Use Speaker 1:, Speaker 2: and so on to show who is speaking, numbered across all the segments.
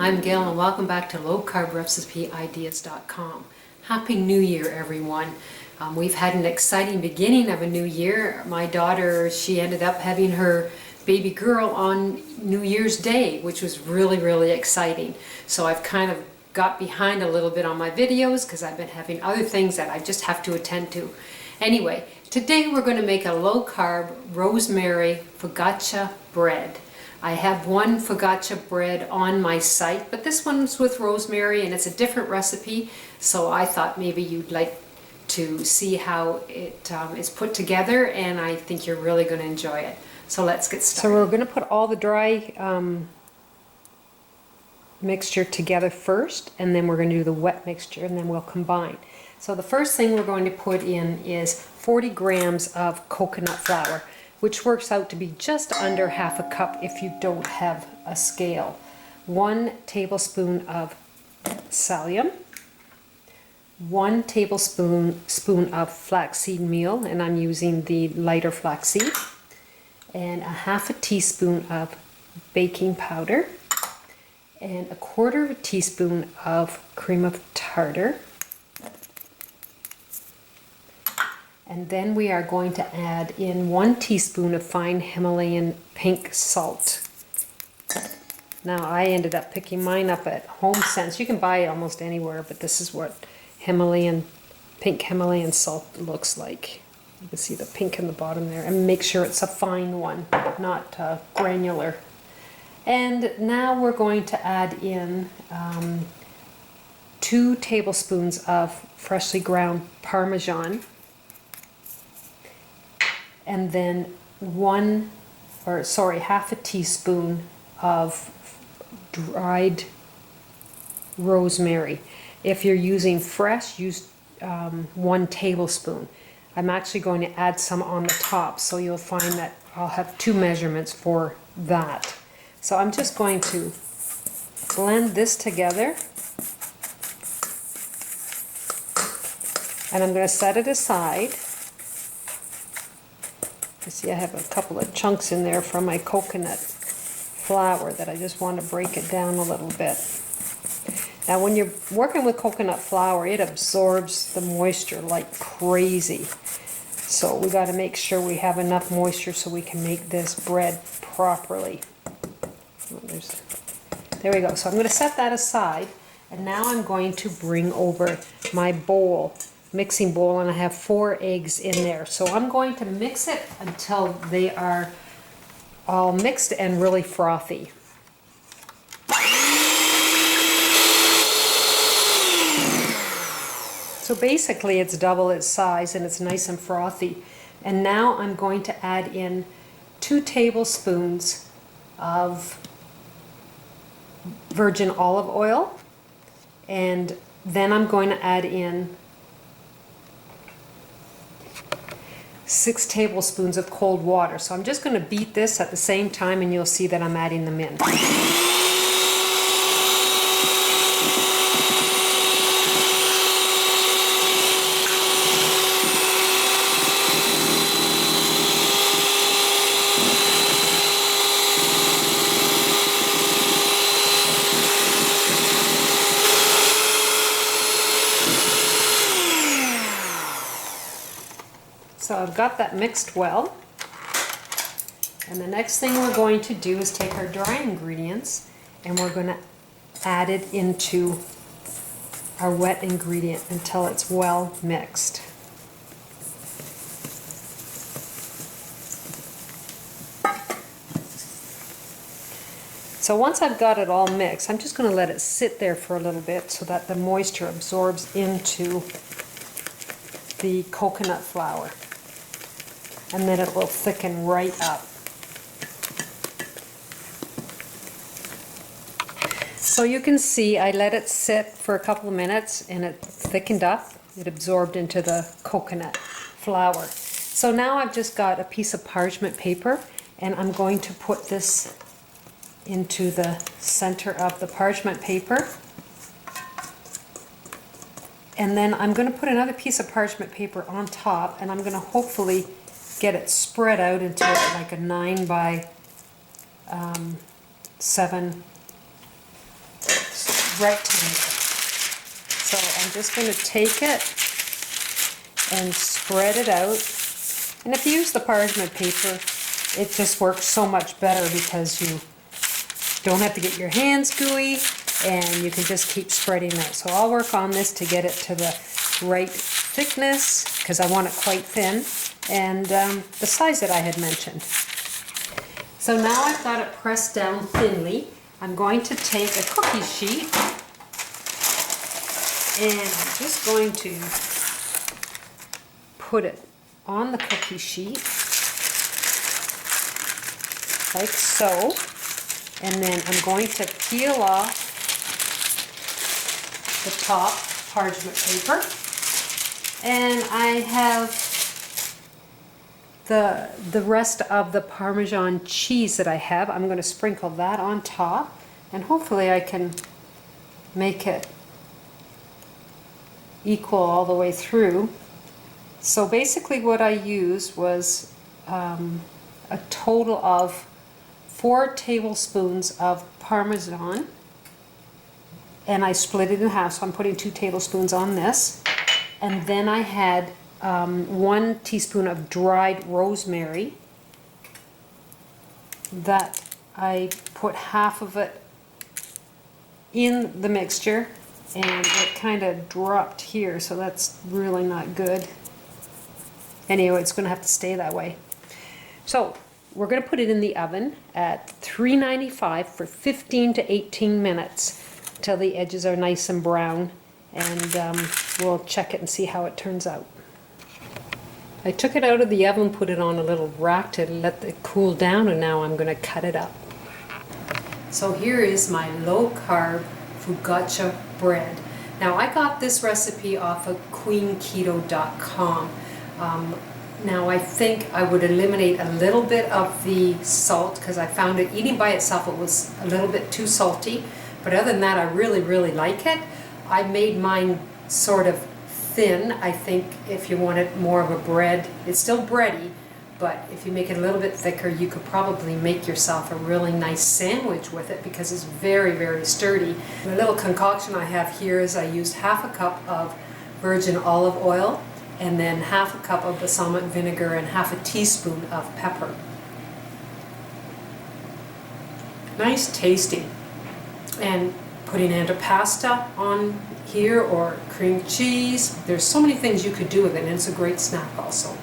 Speaker 1: I'm Gail and welcome back to low-carb-recipe-ideas.com. Happy New Year, everyone. We've had an exciting beginning of a new year. My daughter, she ended up having her baby girl on New Year's Day, which was really exciting. So I've kind of got behind a little bit on my videos because I've been having other things that I just have to attend to. Anyway, today we're going to make a low-carb rosemary focaccia bread. I have one focaccia bread on my site, but this one's with rosemary and it's a different recipe, so I thought maybe you'd like to see how it is put together, and I think you're really going to enjoy it. So let's get started. So we're going to put all the dry mixture together first, and then we're going to do the wet mixture, and then we'll combine. So the first thing we're going to put in is 40 grams of coconut flour, which works out to be just under half a cup if you don't have a scale. 1 tablespoon of psyllium, 1 tablespoon of flaxseed meal, and I'm using the lighter flaxseed, and a half a teaspoon of baking powder, and a 1/4 teaspoon of cream of tartar. And then we are going to add in 1 teaspoon of fine Himalayan pink salt. Now I ended up picking mine up at Home Sense. You can buy it almost anywhere, but this is what pink Himalayan salt looks like. You can see the pink in the bottom there, and make sure it's a fine one, not granular. And now we're going to add in 2 tablespoons of freshly ground Parmesan, and then half a teaspoon of dried rosemary. If you're using fresh, use 1 tablespoon. I'm actually going to add some on the top, so you'll find that I'll have 2 measurements for that. So I'm just going to blend this together, and I'm going to set it aside. You see I have a couple of chunks in there from my coconut flour that I just want to break it down a little bit. Now when you're working with coconut flour, it absorbs the moisture like crazy. So we got to make sure we have enough moisture so we can make this bread properly. There we go. So I'm going to set that aside, and now I'm going to bring over my mixing bowl, and I have 4 eggs in there. So I'm going to mix it until they are all mixed and really frothy. So basically it's double its size and it's nice and frothy. And now I'm going to add in 2 tablespoons of virgin olive oil, and then I'm going to add in 6 tablespoons of cold water. So I'm just going to beat this at the same time, and you'll see that I'm adding them in. So I've got that mixed well, and the next thing we're going to do is take our dry ingredients and we're going to add it into our wet ingredient until it's well mixed. So once I've got it all mixed, I'm just going to let it sit there for a little bit so that the moisture absorbs into the coconut flour, and then it will thicken right up. So you can see I let it sit for a couple of minutes and it thickened up. It absorbed into the coconut flour. So now I've just got a piece of parchment paper, and I'm going to put this into the center of the parchment paper. And then I'm going to put another piece of parchment paper on top, and I'm going to hopefully get it spread out into like a 9 by 7 rectangle. So I'm just going to take it and spread it out. And if you use the parchment paper, it just works so much better because you don't have to get your hands gooey and you can just keep spreading that. So I'll work on this to get it to the right thickness because I want it quite thin and the size that I had mentioned. So now I've got it pressed down thinly. I'm going to take a cookie sheet and I'm just going to put it on the cookie sheet like so, and then I'm going to peel off the top parchment paper, and I have the rest of the Parmesan cheese that I have. I'm going to sprinkle that on top, and hopefully I can make it equal all the way through. So basically what I used was a total of 4 tablespoons of Parmesan, and I split it in half, so I'm putting 2 tablespoons on this. And then I had 1 teaspoon of dried rosemary that I put half of it in the mixture, and it kind of dropped here, so that's really not good. Anyway, it's going to have to stay that way. So we're going to put it in the oven at 395 for 15 to 18 minutes till the edges are nice and brown, and we'll check it and see how it turns out. I took it out of the oven, put it on a little rack to let it cool down, and now I'm going to cut it up. So here is my low-carb focaccia bread. Now I got this recipe off of queenketo.com. Now I think I would eliminate a little bit of the salt because I found it eating by itself it was a little bit too salty, but other than that I really like it. I made mine sort of thin. I think if you wanted more of a bread, it's still bready, but if you make it a little bit thicker you could probably make yourself a really nice sandwich with it because it's very sturdy. The little concoction I have here is I used half a cup of virgin olive oil and then half a cup of balsamic vinegar and half a teaspoon of pepper. Nice tasting. And putting antipasta on here or cream cheese. There's so many things you could do with it, and it's a great snack also.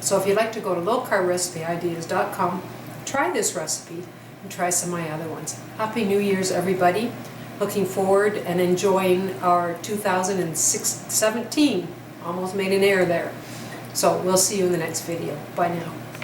Speaker 1: So if you'd like to go to lowcarbrecipe.ideas.com, try this recipe and try some of my other ones. Happy New Year's everybody. Looking forward and enjoying our 2017. Almost made an error there. So we'll see you in the next video. Bye now.